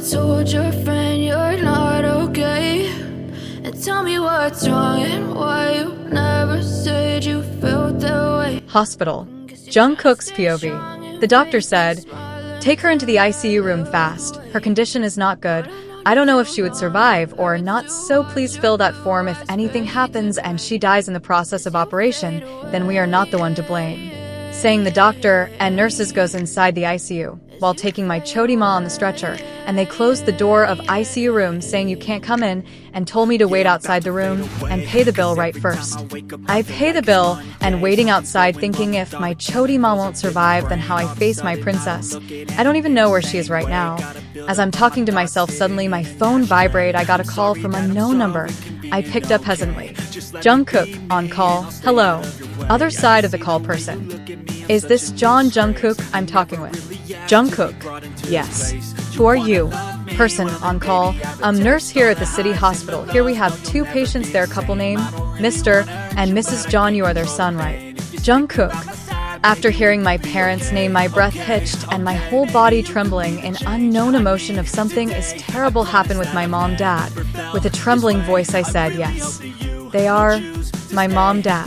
told your friend you're not okay? And tell me what's wrong and why you never said you felt that way. Hospital. JUNGKOOK's POV. The doctor said, "Take her into the ICU room fast. Her condition is not good. I don't know if she would survive or not, so please fill that form. If anything happens and she dies in the process of operation, then we are not the one to blame." Saying the doctor and nurses goes inside the ICU while taking my chody ma on the stretcher, and they closed the door of ICU room saying you can't come in and told me to wait outside the room and pay the bill right first. I pay the bill and waiting outside thinking if my chody ma won't survive, then how I face my princess. I don't even know where she is right now. As I'm talking to myself, suddenly my phone vibrate. I got a call from a unknown number. I picked up hesitantly. Jungkook on call. Hello. Other side of the call person. Is this John Jungkook I'm talking with? Jungkook. Yes. Who are you? Person on call. I'm nurse here at the city hospital. Here we have two patients, their couple name, Mr. and Mrs. John. You are their son, right? Jungkook. After hearing my parents' name, my breath hitched and my whole body trembling in unknown emotion of something is terrible happened with my mom, dad. With a trembling voice I said yes. They are my mom, dad.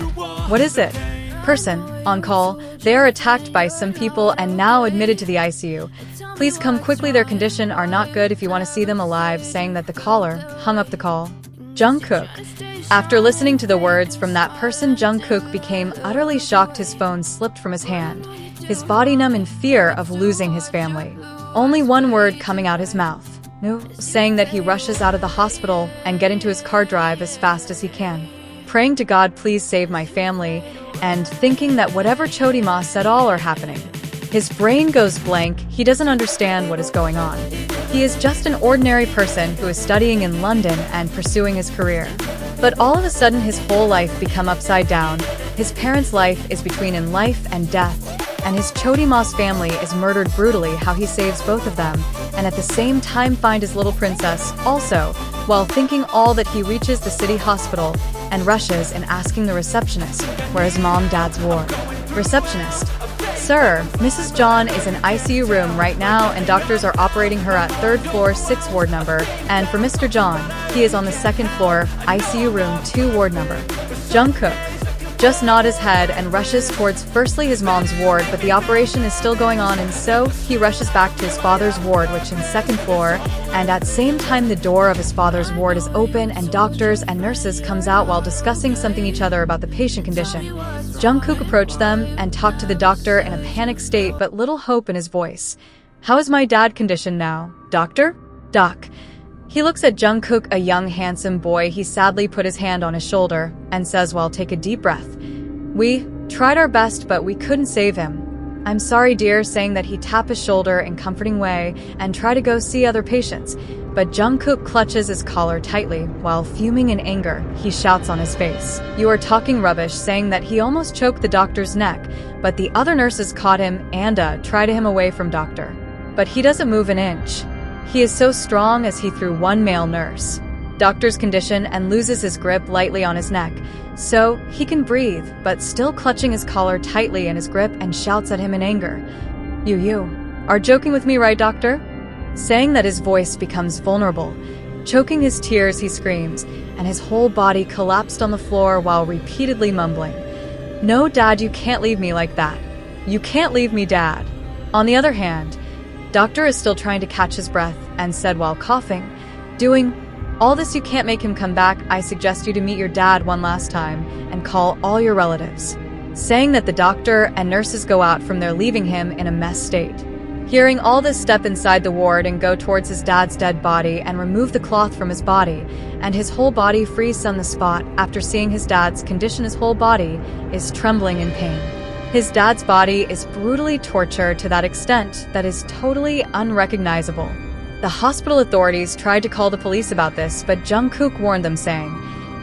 What is it? Person on call. They are attacked by some people and now admitted to the ICU. Please come quickly, their condition are not good if you want to see them alive. Saying that the caller hung up the call. Jungkook. After listening to the words from that person, Jungkook became utterly shocked. His phone slipped from his hand, his body numb in fear of losing his family. Only one word coming out his mouth. No. Saying that he rushes out of the hospital and get into his car, drive as fast as he can, praying to God, please save my family, and thinking that whatever chody ma said all are happening. His brain goes blank. He doesn't understand what is going on. He is just an ordinary person who is studying in London and pursuing his career. But all of a sudden his whole life become upside down. His parents' life is between in life and death, and his chody ma's family is murdered brutally. How he saves both of them and at the same time find his little princess. Also, while thinking all that, he reaches the city hospital and rushes in asking the receptionist where his mom dad's ward. Receptionist. Sir, Mrs. John is in ICU room right now and doctors are operating her at 3rd floor 6 ward number, and for Mr. John, he is on the 2nd floor, ICU room 2 ward number. Jungkook just nod his head and rushes towards firstly his mom's ward, but the operation is still going on, and so he rushes back to his father's ward, which in 2nd floor, and at same time the door of his father's ward is open and doctors and nurses comes out while discussing something each other about the patient condition. Jungkook approached them and talked to the doctor in a panic state but little hope in his voice. How is my dad condition now, doctor? Doc. He looks at Jungkook, a young handsome boy. He sadly put his hand on his shoulder and says, well, take a deep breath. We tried our best but we couldn't save him. I'm sorry dear. Saying that he tap his shoulder in comforting way and try to go see other patients, but Jungkook clutches his collar tightly while fuming in anger. He shouts on his face, "You are talking rubbish," saying that he almost choked the doctor's neck, but the other nurses caught him and tried him away from doctor. But he doesn't move an inch. He is so strong as he threw one male nurse. Doctor's condition and loses his grip lightly on his neck, so he can breathe, but still clutching his collar tightly in his grip and shouts at him in anger. You are joking with me, right, doctor?" Saying that his voice becomes vulnerable. Choking his tears, he screams, and his whole body collapsed on the floor while repeatedly mumbling, "No, dad, you can't leave me like that. You can't leave me, dad." On the other hand, doctor is still trying to catch his breath and said while coughing, "Doing all this, you can't make him come back. I suggest you to meet your dad one last time and call all your relatives." Saying that the doctor and nurses go out from there, leaving him in a mess state. Hearing all this, step inside the ward and go towards his dad's dead body and remove the cloth from his body, and his whole body freezes on the spot. After seeing his dad's condition, his whole body is trembling in pain. His dad's body is brutally tortured to that extent that is totally unrecognizable. The hospital authorities tried to call the police about this, but Jungkook warned them saying,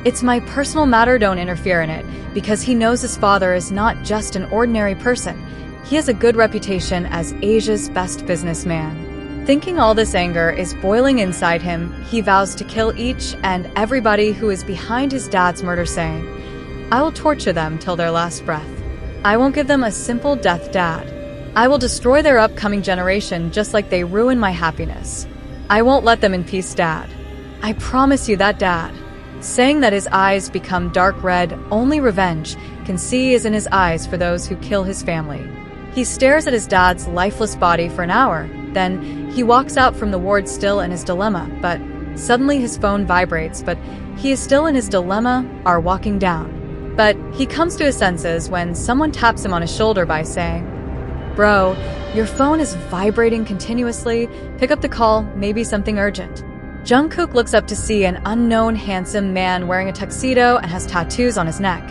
"It's my personal matter, don't interfere in it," because he knows his father is not just an ordinary person. He has a good reputation as Asia's best businessman. Thinking all this anger is boiling inside him, he vows to kill each and everybody who is behind his dad's murder, saying, "I will torture them till their last breath. I won't give them a simple death, dad. I will destroy their upcoming generation just like they ruined my happiness." I won't let them in peace, Dad. I promise you that, Dad. Saying that his eyes become dark red, only revenge can see is in his eyes for those who kill his family. He stares at his dad's lifeless body for an hour, then he walks out from the ward still in his dilemma, but suddenly his phone vibrates, but he is still in his dilemma, are walking down. But he comes to his senses when someone taps him on his shoulder by saying, "Bro, your phone is vibrating continuously. Pick up the call, maybe something urgent." Jungkook looks up to see an unknown handsome man wearing a tuxedo and has tattoos on his neck.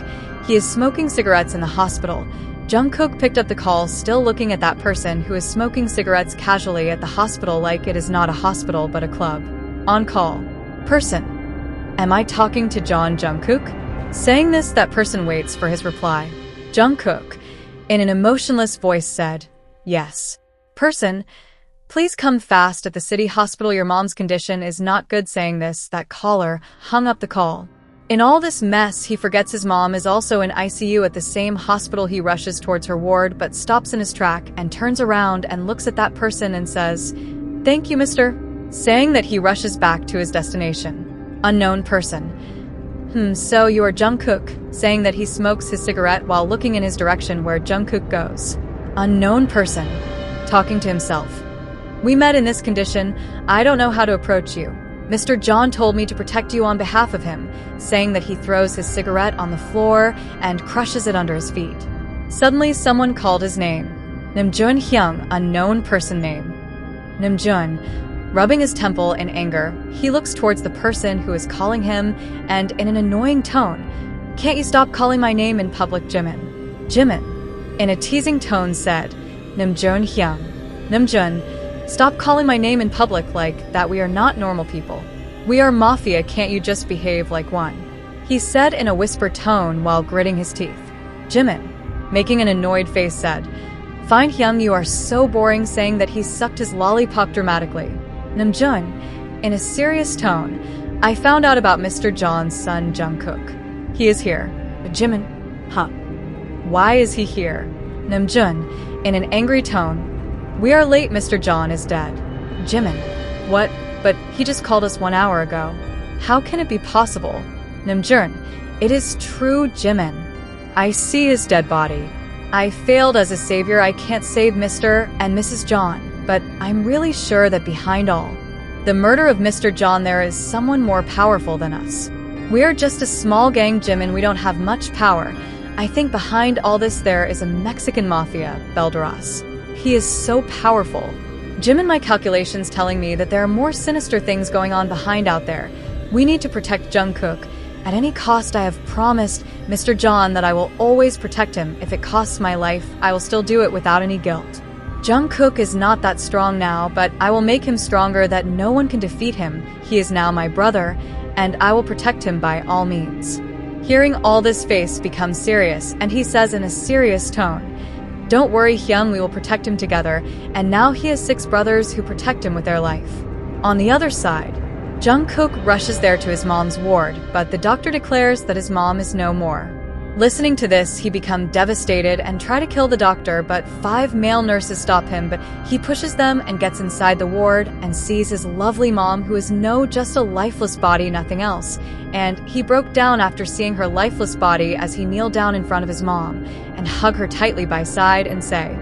He is smoking cigarettes in the hospital. Jungkook picked up the call, still looking at that person who is smoking cigarettes casually at the hospital like it is not a hospital but a club. On call. Person. Am I talking to Jungkook? Saying this, that person waits for his reply. Jungkook, in an emotionless voice, said, "Yes." Person, "Please come fast at the city hospital. Your mom's condition is not good." Saying this, that caller hung up the call. In all this mess, he forgets his mom is also in ICU at the same hospital. He rushes towards her ward but stops in his track and turns around and looks at that person and says, "Thank you, mister." Saying that, he rushes back to his destination. Unknown person. So you are Jungkook. Saying that, he smokes his cigarette while looking in his direction where Jungkook goes. Unknown person. Talking to himself. "We met in this condition. I don't know how to approach you. Mr. John told me to protect you on behalf of him." Saying that, he throws his cigarette on the floor and crushes it under his feet. Suddenly, someone called his name. Namjoon Hyung, unknown person name. Namjoon, rubbing his temple in anger, he looks towards the person who is calling him and in an annoying tone, "Can't you stop calling my name in public, Jimin?" Jimin, in a teasing tone, said, Namjoon Hyung. Namjoon, stop calling my name in public like that. We are not normal people. We are Mafia. Can't you just behave like one? He said in a whispered tone while gritting his teeth. Jimin, making an annoyed face, said, "Fine Hyung, you are so boring." Saying that, he sucked his lollipop dramatically. Namjoon, in a serious tone, "I found out about Mr. John's son Jungkook. He is here." Jimin, huh? Why is he here? Namjoon, in an angry tone, "We are late. Mr. John is dead." Jimin, what? But he just called us 1 hour ago. How can it be possible? Namjoon, it is true, Jimin. I see his dead body. I failed as a savior. I can't save Mr. and Mrs. John, but I'm really sure that behind all the murder of Mr. John there is someone more powerful than us. We are just a small gang, Jimin. We don't have much power. I think behind all this there is a Mexican mafia, Belderas. He is so powerful. Jimin, my calculations telling me that there are more sinister things going on behind out there. We need to protect Jungkook. At any cost, I have promised Mr. John that I will always protect him. If it costs my life, I will still do it without any guilt. Jungkook is not that strong now, but I will make him stronger that no one can defeat him. He is now my brother, and I will protect him by all means. Hearing all this, face becomes serious, and he says in a serious tone, "Don't worry, Hyung, we will protect him together." And now he has 6 brothers who protect him with their life. On the other side, Jungkook rushes there to his mom's ward, but the doctor declares that his mom is no more. Listening to this, he becomes devastated and try to kill the doctor, but 5 male nurses stop him, but he pushes them and gets inside the ward and sees his lovely mom, who is just a lifeless body, nothing else. And he broke down after seeing her lifeless body as he kneeled down in front of his mom and hug her tightly by side and say,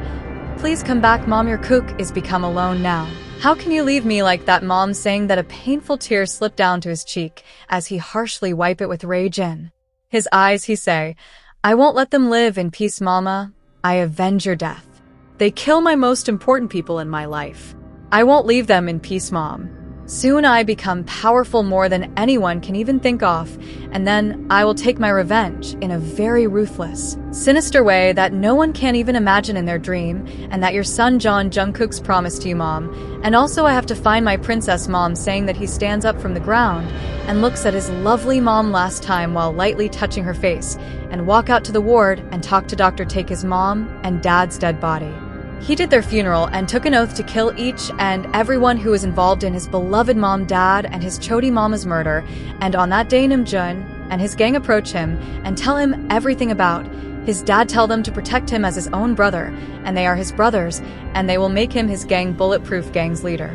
"Please come back, Mom, your cook is become alone now. How can you leave me like that, Mom?" Saying that, a painful tear slipped down to his cheek as he harshly wiped it with rage in his eyes. He say, "I won't let them live in peace, Mama. I avenge your death. They kill my most important people in my life. I won't leave them in peace, Mom. Soon I become powerful more than anyone can even think of, and then I will take my revenge in a very ruthless, sinister way that no one can even imagine in their dream, and that your son John Jungkook's promised to you, Mom. And also I have to find my princess, Mom." Saying that, he stands up from the ground and looks at his lovely mom last time while lightly touching her face, and walk out to the ward and talk to Doctor Take his mom and dad's dead body. He did their funeral and took an oath to kill each and everyone who was involved in his beloved mom, dad, and his chody mama's murder. And on that day, Namjoon and his gang approach him and tell him everything about his dad, tell them to protect him as his own brother, and they are his brothers, and they will make him his gang bulletproof gang's leader.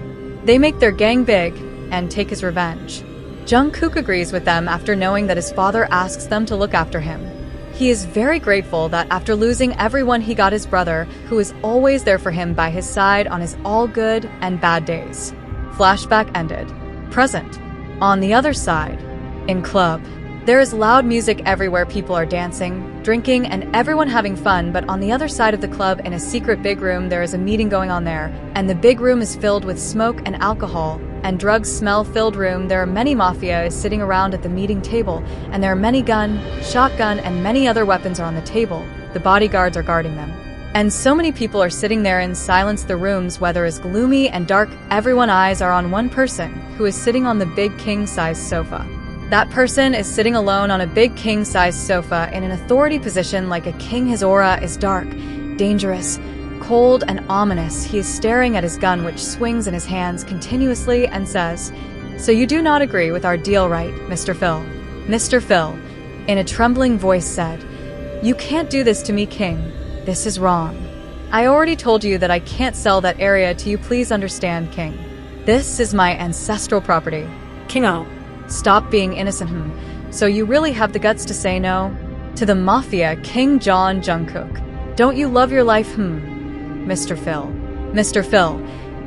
They make their gang big and take his revenge. Jungkook agrees with them after knowing that his father asks them to look after him. He is very grateful that after losing everyone he got his brother, who is always there for him by his side on his all good and bad days. Flashback ended. Present. On the other side, in club. There is loud music everywhere, people are dancing, drinking, and everyone having fun, but on the other side of the club in a secret big room there is a meeting going on there, and the big room is filled with smoke and alcohol, and drugs smell-filled room. There are many Mafia is sitting around at the meeting table, and there are many gun, shotgun, and many other weapons are on the table. The bodyguards are guarding them. And so many people are sitting there in silence. The room's weather is gloomy and dark. Everyone's eyes are on one person, who is sitting on the big king-size sofa. That person is sitting alone on a big king-size sofa in an authority position like a king. His aura is dark, dangerous, cold, and ominous. He is staring at his gun, which swings in his hands continuously, and says, "So you do not agree with our deal, right, Mr. Phil?" Mr. Phil, in a trembling voice, said, "You can't do this to me, king. This is wrong. I already told you that I can't sell that area to you. Please understand, king. This is my ancestral property." King-o. Stop being innocent. So you really have the guts to say no? To the Mafia, King John Jungkook. Don't you love your life? Mr. Phil. Mr. Phil,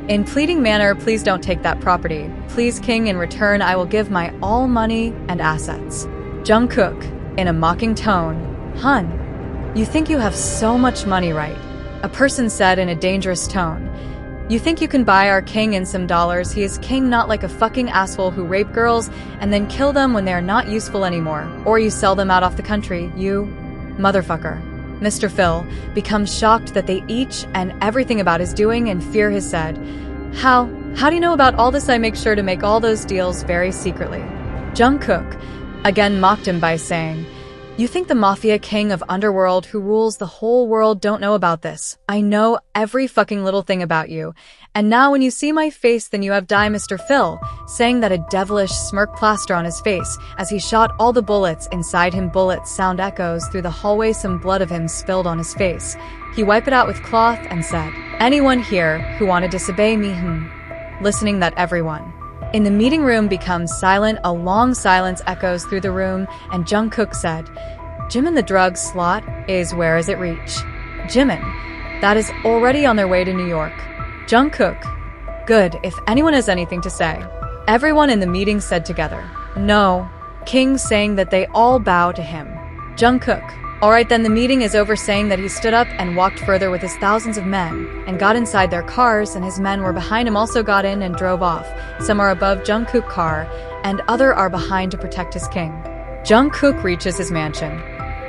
in pleading manner, please don't take that property. Please, king, in return I will give my all money and assets. Jungkook, in a mocking tone, "Hun, you think you have so much money, right?" A person said in a dangerous tone. "You think you can buy our king in some dollars? He is king, not like a fucking asshole who rape girls and then kill them when they are not useful anymore. Or you sell them out of the country, you motherfucker." Mr. Phil becomes shocked that they each and everything about his doing and fear has said, How do you know about all this? I make sure to make all those deals very secretly." Jungkook again mocked him by saying, "You think the Mafia king of underworld who rules the whole world don't know about this? I know every fucking little thing about you. And now when you see my face, then you have die." Mr. Phil, saying that, a devilish smirk plaster on his face as he shot all the bullets inside him. Bullets sound echoes through the hallway. Some blood of him spilled on his face. He wiped it out with cloth and said, "Anyone here who want to disobey me?" Listening that everyone in the meeting room becomes silent. A long silence echoes through the room, and Jungkook said, "Jimin, the drug slot is where is it reach?" Jimin, that is already on their way to New York. Jungkook, good, if anyone has anything to say. Everyone in the meeting said together, "No." King, saying that they all bow to him. Jungkook, alright then, the meeting is over, saying that he stood up and walked further with his thousands of men and got inside their cars, and his men were behind him, also got in and drove off. Some are above Jungkook's car and other are behind to protect his king. Jungkook reaches his mansion.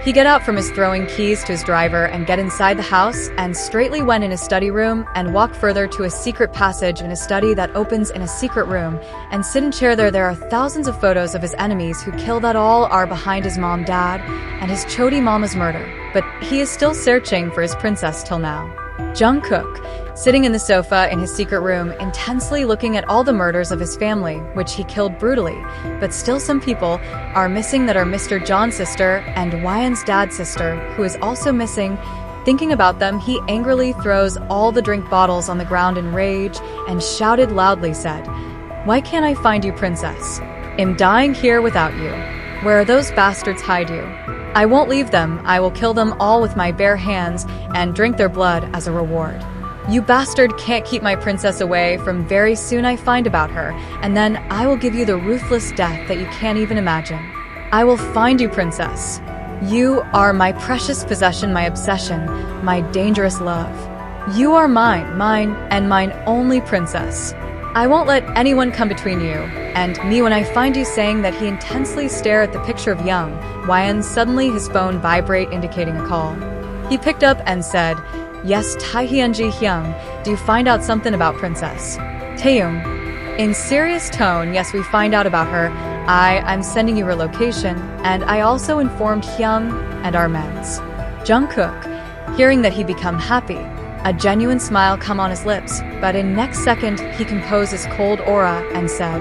He get out from his throwing keys to his driver and get inside the house and straightly went in his study room and walked further to a secret passage in his study that opens in a secret room and sit in chair there. There are thousands of photos of his enemies who kill that all are behind his mom, dad, and his chody mama's murder. But he is still searching for his princess till now. Jungkook, sitting in the sofa in his secret room, intensely looking at all the murders of his family, which he killed brutally, but still some people are missing that are Mr. John's sister and Wyan's dad's sister, who is also missing. Thinking about them, he angrily throws all the drink bottles on the ground in rage and shouted loudly, said, "Why can't I find you, princess? I'm dying here without you. Where are those bastards hide you? I won't leave them. I will kill them all with my bare hands and drink their blood as a reward. You bastard can't keep my princess away from very soon I find about her, and then I will give you the ruthless death that you can't even imagine. I will find you, princess. You are my precious possession, my obsession, my dangerous love. You are mine, and mine only, princess. I won't let anyone come between you and me." When I find you, saying that he intensely stare at the picture of young Wyan. Suddenly his phone vibrate, indicating a call. He picked up and said, "Yes, Taehyunji Hyung, do you find out something about princess?" Taehyung, in serious tone, "Yes, we find out about her. I'm sending you her location, and I also informed Hyung and our men's." Jungkook, hearing that, he become happy. A genuine smile come on his lips, but in next second he composed his cold aura and said,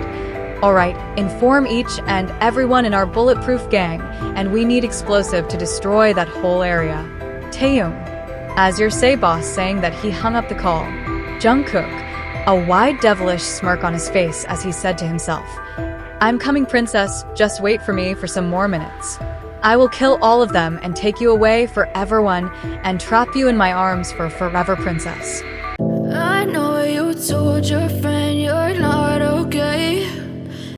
"Alright, inform each and everyone in our bulletproof gang, and we need explosive to destroy that whole area." Taehyung, "As your say, boss," saying that he hung up the call. Jungkook, a wide devilish smirk on his face as he said to himself, "I'm coming, princess, just wait for me for some more minutes. I will kill all of them and take you away forever one and trap you in my arms for forever, princess." I know you told your friends